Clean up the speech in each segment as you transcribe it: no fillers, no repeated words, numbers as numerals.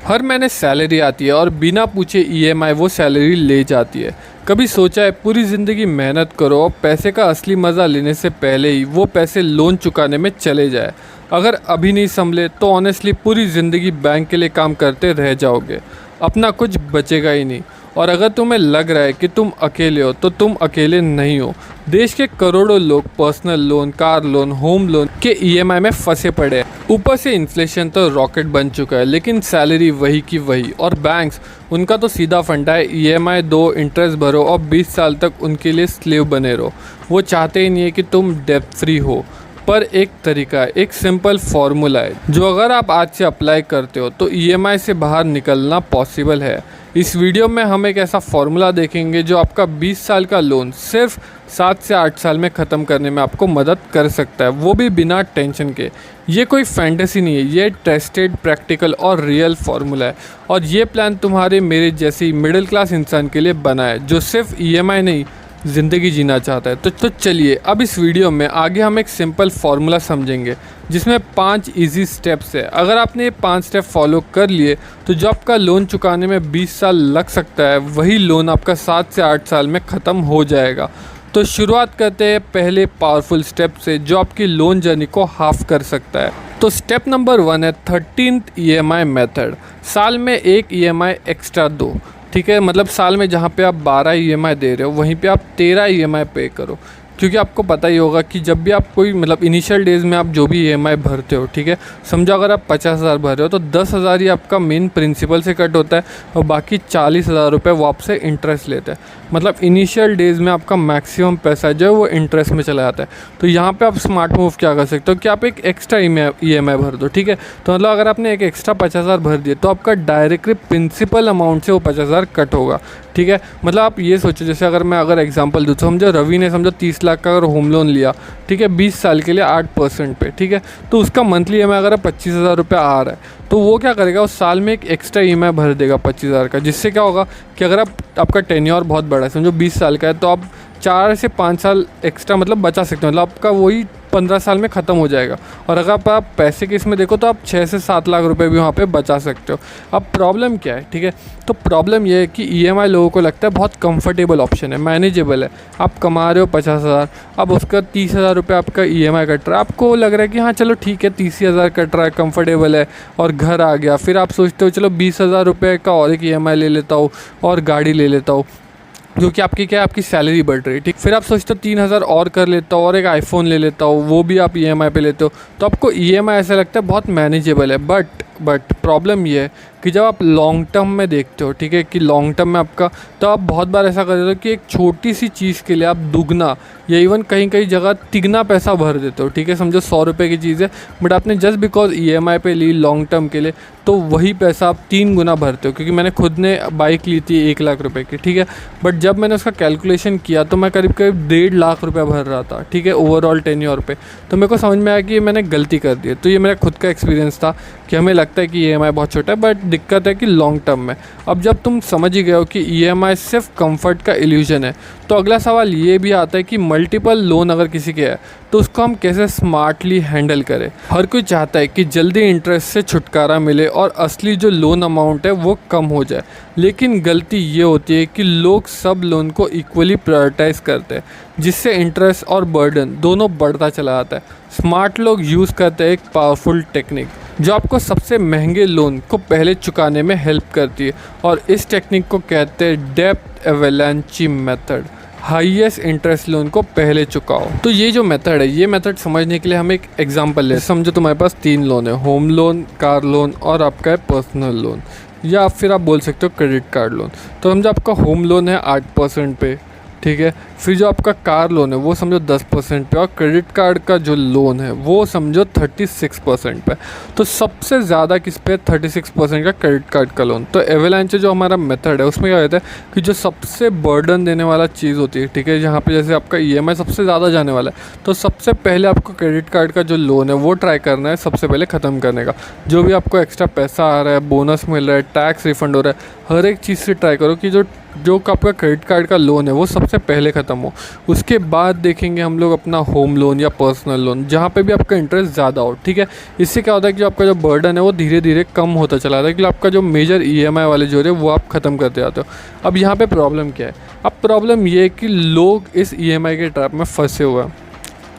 हर महीने सैलरी आती है और बिना पूछे ईएमआई वो सैलरी ले जाती है। कभी सोचा है पूरी ज़िंदगी मेहनत करो और पैसे का असली मज़ा लेने से पहले ही वो पैसे लोन चुकाने में चले जाए। अगर अभी नहीं संभले तो ऑनेस्टली पूरी ज़िंदगी बैंक के लिए काम करते रह जाओगे, अपना कुछ बचेगा ही नहीं। और अगर तुम्हें लग रहा है कि तुम अकेले हो तो तुम अकेले नहीं हो। देश के करोड़ों लोग personal loan, car loan, home loan के ईएमआई में फंसे पड़े हैं। ऊपर से इन्फ्लेशन तो रॉकेट बन चुका है, लेकिन सैलरी वही की वही। और बैंक्स, उनका तो सीधा फंडा है ईएमआई दो, इंटरेस्ट भरो और 20 साल तक उनके लिए स्लेव बने रहो। वो चाहते ही नहीं है कि तुम डेब्ट फ्री हो। पर एक तरीका है, एक सिंपल फार्मूला है जो अगर आप आज से अप्लाई करते हो तो ईएमआई से बाहर निकलना पॉसिबल है। इस वीडियो में हम एक ऐसा फार्मूला देखेंगे जो आपका 20 साल का लोन सिर्फ 7 से 8 साल में ख़त्म करने में आपको मदद कर सकता है, वो भी बिना टेंशन के। ये कोई फैंटेसी नहीं है, ये टेस्टेड, प्रैक्टिकल और रियल फार्मूला है। और ये प्लान तुम्हारे मेरे जैसी मिडिल क्लास इंसान के लिए बना है जो सिर्फ ईएमआई नहीं, ज़िंदगी जीना चाहता है। तो चलिए अब इस वीडियो में आगे हम एक सिंपल फार्मूला समझेंगे जिसमें 5 इजी स्टेप्स है। अगर आपने ये 5 स्टेप फॉलो कर लिए तो जो आपका लोन चुकाने में 20 साल लग सकता है, वही लोन आपका 7 से 8 साल में ख़त्म हो जाएगा। तो शुरुआत करते हैं पहले पावरफुल स्टेप से जो आपकी लोन जर्नी को हाफ कर सकता है। तो स्टेप नंबर 1 है 13th ईएमआई मेथड। साल में एक ईएमआई एक्स्ट्रा दो, ठीक है। मतलब साल में जहाँ पे आप 12 ईएमआई दे रहे हो वहीं पे आप 13 ईएमआई पे करो, क्योंकि आपको पता ही होगा कि जब भी आप कोई मतलब इनिशियल डेज़ में आप जो भी ईएमआई भरते हो, ठीक है, समझो अगर आप 50,000 भर रहे हो तो 10,000 ही आपका मेन प्रिंसिपल से कट होता है और बाकी 40,000 रुपये वो आपसे इंटरेस्ट लेता है। मतलब इनिशियल डेज़ में आपका मैक्सिमम पैसा जो है वो इंटरेस्ट में चला जाता है। तो यहाँ पे आप स्मार्ट मूव क्या कर सकते हो कि आप एक एक्स्ट्रा ईएमआई भर दो, ठीक है। तो मतलब अगर आपने एक एक्स्ट्रा 50,000 भर दिए तो आपका डायरेक्टली प्रिंसिपल अमाउंट से वो 50,000 कट होगा, ठीक है। मतलब आप ये सोचो, जैसे अगर एग्जांपल दूँ तो समझो रवि ने 30 लाख का अगर होम लोन लिया, ठीक है, 20 साल के लिए 8% पे, ठीक है। तो उसका मंथली ईएमआई अगर 25,000 रुपये आ रहा है तो वो क्या करेगा, उस साल में एक एक्स्ट्रा ईएमआई भर देगा 25,000 का। जिससे क्या होगा कि अगर आपका टेन्योर बहुत बड़ा है, समझो 20 साल का है, तो आप 4 से 5 साल एक्स्ट्रा मतलब बचा सकते हो। मतलब आपका वही 15 साल में ख़त्म हो जाएगा। और अगर आप पैसे के इसमें देखो तो आप 6 से 7 लाख रुपए भी वहाँ पे बचा सकते हो। अब प्रॉब्लम क्या है, ठीक है, तो प्रॉब्लम ये है कि ईएमआई लोगों को लगता है बहुत कंफर्टेबल ऑप्शन है, मैनेजेबल है। आप कमा रहे हो 50,000, अब उसका 30,000 रुपये आपका ईएमआई कट रहा है। आपको लग रहा है कि हाँ चलो ठीक है 30,000 कट रहा है, कंफर्टेबल है, और घर आ गया। फिर आप सोचते हो चलो 20,000 रुपये का और एक ईएमआई ले लेता हूँ और गाड़ी ले लेता हूँ, क्योंकि आपकी क्या है, आपकी सैलरी बढ़ रही है, ठीक। फिर आप सोचते हो 3,000 और कर लेता हूँ और एक आईफोन ले लेता हूँ, वो भी आप ईएमआई पे लेते हो। तो आपको ईएमआई ऐसा लगता है बहुत मैनेजेबल है। बट प्रॉब्लम ये है कि जब आप लॉन्ग टर्म में देखते हो, ठीक है, कि लॉन्ग टर्म में आपका, तो आप बहुत बार ऐसा कर देते हो कि एक छोटी सी चीज़ के लिए आप दुगना या इवन कहीं कहीं जगह तिगना पैसा भर देते हो, ठीक है। समझो 100 रुपये की चीज़ है, बट आपने जस्ट बिकॉज ईएमआई पे ली लॉन्ग टर्म के लिए, तो वही पैसा आप 3 गुना भरते हो। क्योंकि मैंने खुद ने बाइक ली थी 1 लाख रुपए की, ठीक है, बट जब मैंने उसका कैलकुलेशन किया तो मैं करीब 1.5 लाख रुपये भर रहा था, ठीक है, ओवरऑल टेन्योर पे। तो मेरे को समझ में आया कि मैंने गलती कर दी है। तो ये मेरा खुद का एक्सपीरियंस था कि हमें लगता है कि ईएमआई बहुत छोटा है, बट दिक्कत है कि लॉन्ग टर्म में। अब जब तुम समझ ही गए हो कि ईएमआई सिर्फ कंफर्ट का इल्यूजन है, तो अगला सवाल ये भी आता है कि मल्टीपल लोन अगर किसी के है तो उसको हम कैसे स्मार्टली हैंडल करें। हर कोई चाहता है कि जल्दी इंटरेस्ट से छुटकारा मिले और असली जो लोन अमाउंट है वो कम हो जाए। लेकिन गलती ये होती है कि लोग सब लोन को इक्वली प्रायोरिटाइज करते हैं, जिससे इंटरेस्ट और बर्डन दोनों बढ़ता चला जाता है। स्मार्ट लोग यूज़ करते हैं एक पावरफुल टेक्निक जो आपको सबसे महंगे लोन को पहले चुकाने में हेल्प करती है, और इस टेक्निक को कहते हैं डेब्ट एवेलांची मेथड। हाईएस्ट इंटरेस्ट लोन को पहले चुकाओ। तो ये जो मेथड है, ये मेथड समझने के लिए हम एक एग्जांपल ले। समझो तुम्हारे पास 3 लोन है, होम लोन, कार लोन और आपका है पर्सनल लोन, या फिर आप बोल सकते हो क्रेडिट कार्ड लोन। तो समझो आपका होम लोन है 8% पे, ठीक है। फिर जो आपका कार लोन है वो समझो 10% पे, और क्रेडिट कार्ड का जो लोन है वो समझो 36% पे। तो सबसे ज़्यादा किस पे, 36% का क्रेडिट कार्ड का लोन। तो एवेलांचे जो हमारा मेथड है उसमें क्या होता है कि जो सबसे बर्डन देने वाला चीज़ होती है, ठीक है, जहाँ पे जैसे आपका ईएमआई सबसे ज़्यादा जाने वाला है, तो सबसे पहले आपको क्रेडिट कार्ड का जो लोन है वो ट्राई करना है सबसे पहले ख़त्म करने का। जो भी आपको एक्स्ट्रा पैसा आ रहा है, बोनस मिल रहा है, टैक्स रिफंड हो रहा है, हर एक चीज़ से ट्राई करो कि जो जो आपका क्रेडिट कार्ड का लोन है वो सबसे पहले ख़त्म हो। उसके बाद देखेंगे हम लोग अपना होम लोन या पर्सनल लोन, जहाँ पे भी आपका इंटरेस्ट ज़्यादा हो, ठीक है। इससे क्या होता है कि आपका जो बर्डन है वो धीरे धीरे कम होता चला जाता है, कि आपका जो मेजर ईएमआई वाले जो है वो आप ख़त्म करते जाते हो। अब यहाँ पे प्रॉब्लम क्या है? अब प्रॉब्लम ये है कि लोग इस ईएमआई के ट्रैप में फंसे हुए हैं।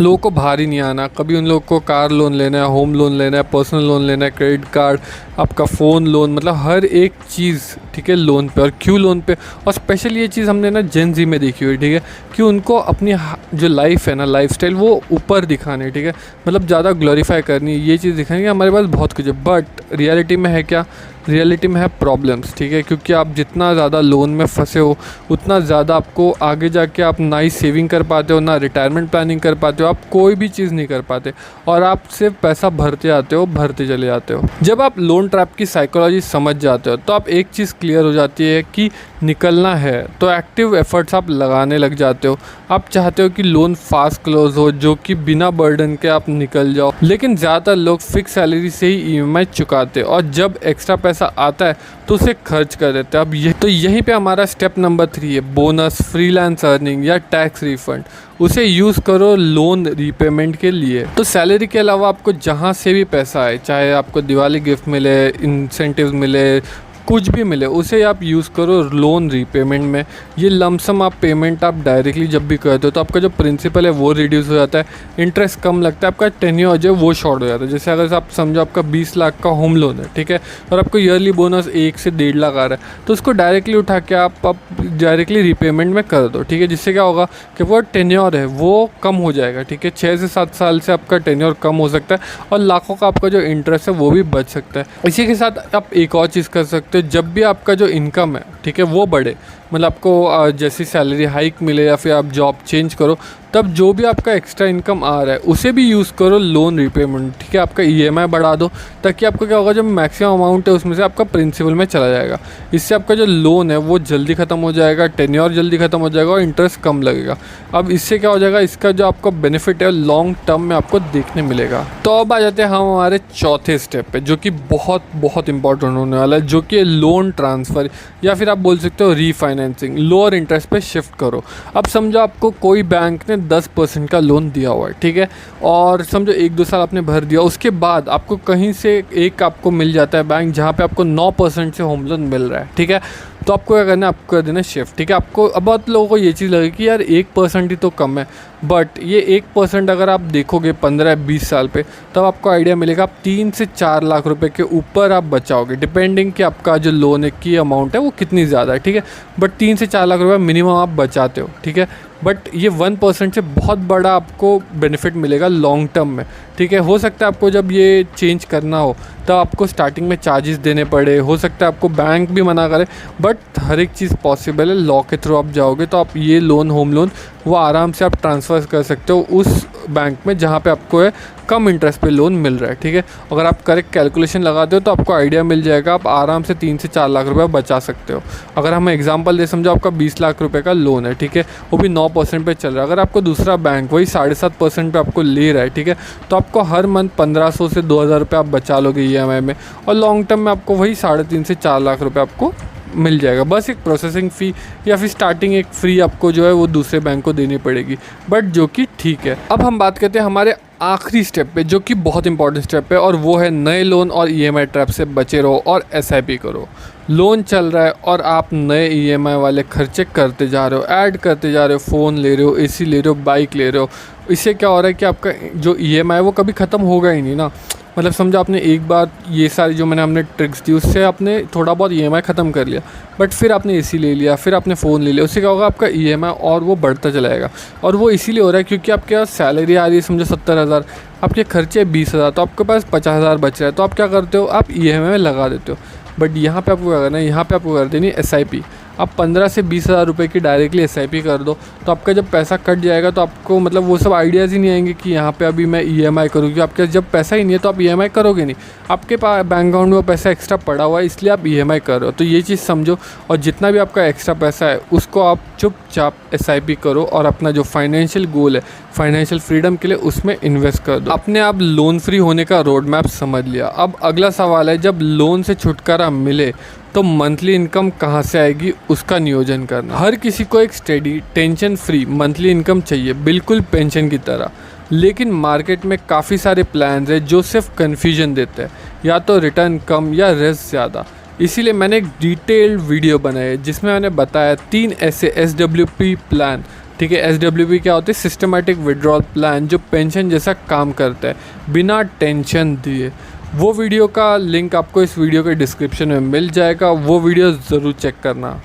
लोगों को बाहर ही नहीं आना। कभी उन लोगों को कार लोन लेना है, होम लोन लेना है, पर्सनल लोन लेना है, क्रेडिट कार्ड, आपका फ़ोन लोन, मतलब हर एक चीज़, ठीक है, लोन पे, और क्यों लोन पे। और स्पेशल ये चीज़ हमने ना जेन ज़ी में देखी हुई, ठीक है, कि उनको अपनी जो लाइफ है ना, लाइफस्टाइल, वो ऊपर दिखानी है, ठीक है, मतलब ज़्यादा ग्लोरीफाई करनी है, ये चीज़ दिखानी है हमारे पास बहुत कुछ है। बट रियलिटी में है क्या? रियलिटी में है प्रॉब्लम्स, ठीक है, क्योंकि आप जितना ज़्यादा लोन में फंसे हो उतना ज़्यादा आपको आगे जाके आप ना ही सेविंग कर पाते हो, ना रिटायरमेंट प्लानिंग कर पाते हो, आप कोई भी चीज़ नहीं कर पाते, और आप सिर्फ पैसा भरते आते हो, भरते चले जाते हो। जब आप लोन ट्रैप की साइकोलॉजी समझ जाते हो तो आप एक चीज़ क्लियर हो जाती है कि निकलना है तो एक्टिव एफर्ट्स आप लगाने लग जाते हो। आप चाहते हो कि लोन फास्ट क्लोज हो, जो कि बिना बर्डन के आप निकल जाओ। लेकिन ज़्यादातर लोग फिक्स सैलरी से ही ईएमआई चुकाते हैं, और जब एक्स्ट्रा पैसा आता है तो उसे खर्च कर देते हैं। अब यहीं पे हमारा स्टेप नंबर 3 है, बोनस, फ्रीलांस अर्निंग या टैक्स रिफंड। उसे यूज़ करो लोन रीपेमेंट के लिए। तो सैलरी के अलावा आपको जहाँ से भी पैसा आए, चाहे आपको दिवाली गिफ्ट मिले, इंसेंटिव मिले, कुछ भी मिले, उसे आप यूज़ करो लोन रीपेमेंट में। ये लमसम आप पेमेंट आप डायरेक्टली जब भी करते हो तो आपका जो प्रिंसिपल है वो रिड्यूस हो जाता है, इंटरेस्ट कम लगता है, आपका टेन्योर जो है वो शॉर्ट हो जाता है। जैसे अगर आप समझो आपका 20 लाख का होम लोन है, ठीक है, और आपको ईयरली बोनस 1 से 1.5 लाख आ रहा है, तो उसको डायरेक्टली उठा के आप डायरेक्टली रीपेमेंट में कर दो, ठीक है। जिससे क्या होगा कि वो टेन्योर है वो कम हो जाएगा, ठीक है, 6 से 7 साल से आपका टेन्योर कम हो सकता है, और लाखों का आपका जो इंटरेस्ट है वो भी बच सकता है। इसी के साथ आप एक और चीज़ कर सकते हो, जब भी आपका जो इनकम है, ठीक है, वो बढ़े, मतलब आपको जैसी सैलरी हाइक मिले या फिर आप जॉब चेंज करो, तब जो भी आपका एक्स्ट्रा इनकम आ रहा है उसे भी यूज़ करो लोन रीपेमेंट, ठीक है। आपका ईएमआई बढ़ा दो, ताकि आपको क्या होगा, जो मैक्सिमम अमाउंट है उसमें से आपका प्रिंसिपल में चला जाएगा। इससे आपका जो लोन है वो जल्दी ख़त्म हो जाएगा, टेन्योर जल्दी ख़त्म हो जाएगा, और इंटरेस्ट कम लगेगा। अब इससे क्या हो जाएगा, इसका जो आपको बेनिफिट है लॉन्ग टर्म में आपको देखने मिलेगा। तो अब आ जाते हैं हम हमारे चौथे स्टेप पे, जो कि बहुत बहुत इंपॉर्टेंट होने वाला है, जो कि लोन ट्रांसफ़र, या फिर आप बोल सकते हो रीफाइनेंसिंग। लोअर इंटरेस्ट पे शिफ्ट करो। अब समझो आपको कोई बैंक ने 10% का लोन दिया हुआ है, ठीक है, और समझो 1-2 साल आपने भर दिया, उसके बाद आपको कहीं से एक आपको मिल जाता है बैंक जहाँ पे आपको 9% से होम लोन मिल रहा है, ठीक है। तो आपको क्या करना है, आपको कर देना शिफ्ट, ठीक है। आपको अब बहुत लोगों को ये चीज़ लगे कि यार 1% ही तो कम है, बट ये 1% अगर आप देखोगे 15-20 साल पे, तब आपको आइडिया मिलेगा आप 3 से 4 लाख रुपए के ऊपर आप बचाओगे, डिपेंडिंग कि आपका जो लोन है की अमाउंट है वो कितनी ज़्यादा है, ठीक है। बट 3 से 4 लाख रुपए मिनिमम आप बचाते हो, ठीक है। बट ये 1% से बहुत बड़ा आपको बेनिफिट मिलेगा लॉन्ग टर्म में, ठीक है। हो सकता है आपको जब ये चेंज करना हो तब आपको स्टार्टिंग में चार्जेस देने पड़े, हो सकता है आपको बैंक भी मना करे, बट हर एक चीज़ पॉसिबल है। लॉ के थ्रू आप जाओगे तो आप ये लोन, होम लोन, वो आराम से आप ट्रांसफ़र कर सकते हो उस बैंक में जहाँ पे आपको है कम इंटरेस्ट पे लोन मिल रहा है, ठीक है। अगर आप करेक्ट कैलकुलेशन लगाते हो तो आपको आइडिया मिल जाएगा, आप आराम से 3 से 4 लाख रुपए बचा सकते हो। अगर हम एग्जांपल दे, समझो आपका 20 लाख रुपए का लोन है, ठीक है, वो भी 9% पे चल रहा है। अगर आपको दूसरा बैंक वही 7.5% पे आपको ले रहा है, ठीक है, तो आपको हर मंथ 1500 से 2000 रुपये आप बचा लोगे ईएमआई में, और लॉन्ग टर्म में आपको वही 3.5 से 4 लाख रुपये आपको मिल जाएगा। बस एक प्रोसेसिंग फ़ी या फिर स्टार्टिंग एक फ़्री आपको जो है वो दूसरे बैंक को देनी पड़ेगी, बट जो कि ठीक है। अब हम बात करते हैं हमारे आखिरी स्टेप पे, जो कि बहुत इंपॉर्टेंट स्टेप है, और वो है नए लोन और ईएमआई ट्रैप से बचे रहो और एसआईपी करो। लोन चल रहा है और आप नए ईएमआई वाले खर्चे करते जा रहे हो, ऐड करते जा रहे हो, फ़ोन ले रहे हो, एसी ले रहे हो, बाइक ले रहे हो। इससे क्या हो रहा है कि आपका जो ईएमआई है वो कभी ख़त्म होगा ही नहीं ना। मतलब समझो आपने एक बार ये सारी जो हमने ट्रिक्स दी उससे आपने थोड़ा बहुत ईएमआई ख़त्म कर लिया, बट फिर आपने एसी ले लिया, फिर आपने फ़ोन ले लिया, उससे क्या होगा, आपका ईएमआई और वो बढ़ता चलाएगा। और वो इसीलिए हो रहा है क्योंकि आपके पास सैलरी आ रही है समझो 70,000, आपके खर्चे 20,000, तो आपके पास 50,000 बच रहा है, तो आप क्या करते हो, आप ईएमआई में लगा देते हो। बट यहाँ पे आपको क्या करना है, यहाँ पे आपको कर देनी एसआईपी। आप 15 से 20,000 रुपये की डायरेक्टली एसआईपी कर दो, तो आपका जब पैसा कट जाएगा तो आपको मतलब वो सब आइडियाज़ ही नहीं आएंगे कि यहाँ पे अभी मैं ईएमआई करूँ, क्योंकि आपके जब पैसा ही नहीं है तो आप ईएमआई करोगे नहीं। आपके पास बैंक अकाउंट में वो पैसा एक्स्ट्रा पड़ा हुआ है, इसलिए आप ईएमआई कर रहे हो। तो ये चीज़ समझो, और जितना भी आपका एक्स्ट्रा पैसा है उसको आप चुपचाप एसआईपी करो, और अपना जो फाइनेंशियल गोल है, फाइनेंशियल फ्रीडम के लिए उसमें इन्वेस्ट कर दो। अपने आप लोन फ्री होने का रोड मैप समझ लिया। अब अगला सवाल है, जब लोन से छुटकारा मिले तो मंथली इनकम कहाँ से आएगी उसका नियोजन करना। हर किसी को एक steady tension free monthly income चाहिए, बिल्कुल पेंशन की तरह। लेकिन मार्केट में काफ़ी सारे प्लान्स हैं जो सिर्फ कन्फ्यूजन देते हैं, या तो रिटर्न कम या रिस्क ज़्यादा। इसीलिए मैंने एक डिटेल्ड वीडियो बनाई है जिसमें मैंने बताया 3 ऐसे SWP प्लान। ठीक है, SWP क्या होते हैं? सिस्टमेटिक विड्रॉल प्लान, जो पेंशन जैसा काम करता है बिना टेंशन दिए। वो वीडियो का लिंक आपको इस वीडियो के डिस्क्रिप्शन में मिल जाएगा, वो वीडियो ज़रूर चेक करना।